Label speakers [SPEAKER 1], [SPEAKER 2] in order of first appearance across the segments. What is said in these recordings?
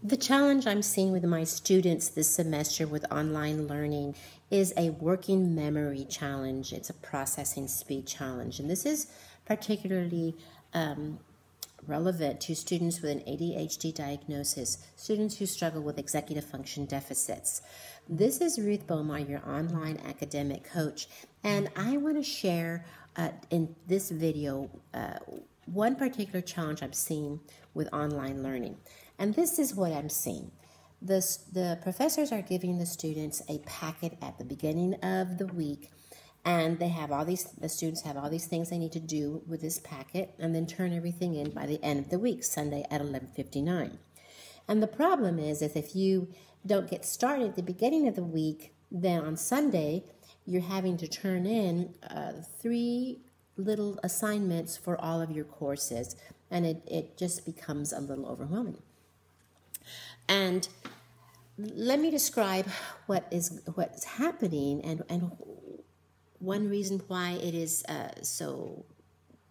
[SPEAKER 1] The challenge I'm seeing with my students this semester with online learning is a working memory challenge. It's a processing speed challenge. And this is particularly relevant to students with an ADHD diagnosis, students who struggle with executive function deficits. This is Ruth Bomar, your online academic coach, and I want to share in this video one particular challenge I'm seeing with online learning. And this is what I'm seeing. The professors are giving the students a packet at the beginning of the week, and the students have all these things they need to do with this packet and then turn everything in by the end of the week, Sunday at 11:59. And the problem is if you don't get started at the beginning of the week, then on Sunday, you're having to turn in 3 little assignments for all of your courses, and it just becomes a little overwhelming. And let me describe what's happening and one reason why it is so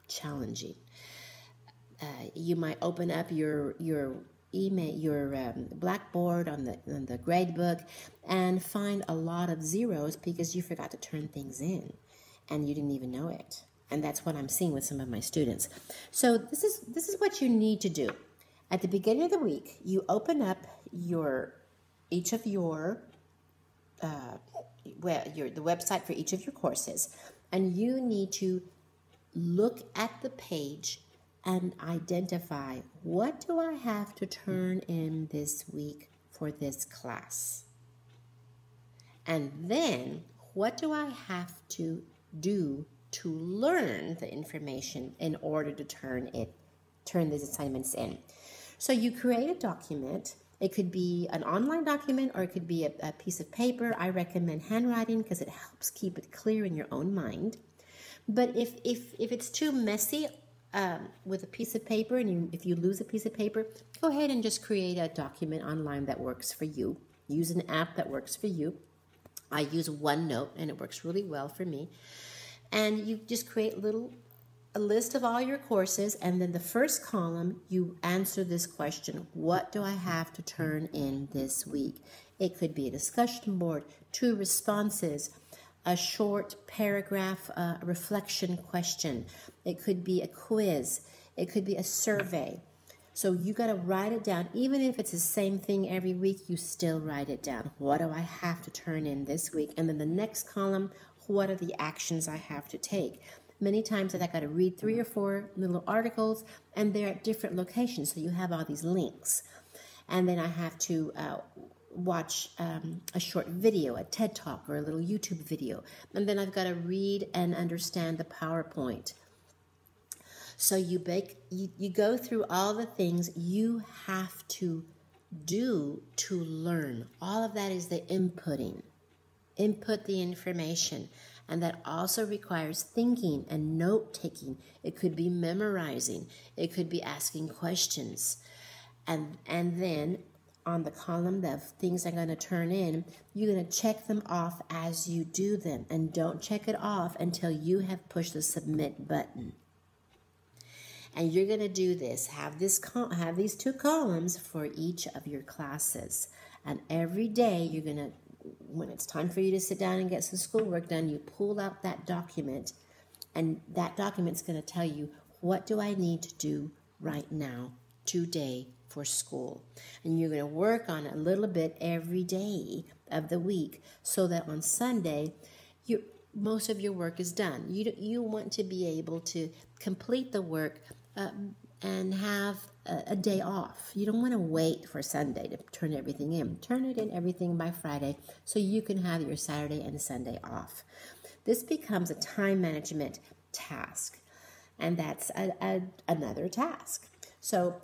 [SPEAKER 1] challenging. You might open up your email, your Blackboard on the grade book, and find a lot of zeros because you forgot to turn things in, and you didn't even know it. And that's what I'm seeing with some of my students. So this is what you need to do. At the beginning of the week, you open up the website for each of your courses, and you need to look at the page and identify, what do I have to turn in this week for this class? And then, what do I have to do to learn the information in order to turn these assignments in? So you create a document. It could be an online document or it could be a piece of paper. I recommend handwriting because it helps keep it clear in your own mind. But if it's too messy with a piece of paper, and if you lose a piece of paper, go ahead and just create a document online that works for you. Use an app that works for you. I use OneNote, and it works really well for me. And you just create a list of all your courses, and then the first column, you answer this question: what do I have to turn in this week? It could be a discussion board, 2 responses, a short paragraph reflection question. It could be a quiz. It could be a survey. So you got to write it down. Even if it's the same thing every week, you still write it down. What do I have to turn in this week? And then the next column, what are the actions I have to take? Many times I got to read 3 or 4 little articles, and they're at different locations, so you have all these links. And then I have to watch a short video, a TED Talk or a little YouTube video. And then I've got to read and understand the PowerPoint. So you go through all the things you have to do to learn. All of that is the inputting. Input the information. And that also requires thinking and note-taking. It could be memorizing. It could be asking questions. And then on the column of things I'm going to turn in, you're going to check them off as you do them. And don't check it off until you have pushed the submit button. And you're going to do this. Have these 2 columns for each of your classes. And every day you're going to, when it's time for you to sit down and get some schoolwork done, you pull out that document, and that document's going to tell you, what do I need to do right now, today, for school? And you're going to work on it a little bit every day of the week so that on Sunday, most of your work is done. You want to be able to complete the work and have a day off. You don't want to wait for Sunday to turn everything in. Turn it in everything by Friday so you can have your Saturday and Sunday off. This becomes a time management task, and that's another task. So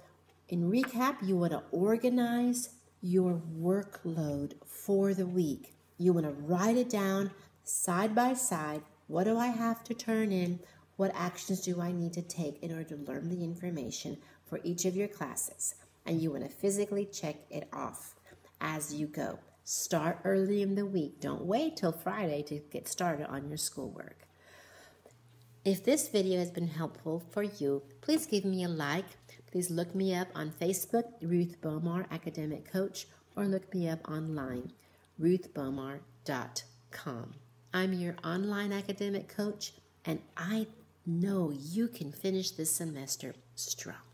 [SPEAKER 1] in recap, you want to organize your workload for the week. You want to write it down side by side. What do I have to turn in? What actions do I need to take in order to learn the information for each of your classes? And you want to physically check it off as you go. Start early in the week. Don't wait till Friday to get started on your schoolwork. If this video has been helpful for you, please give me a like. please look me up on Facebook, Ruth Bomar, Academic Coach, or look me up online, ruthbomar.com. I'm your online academic coach, and I know you can finish this semester strong.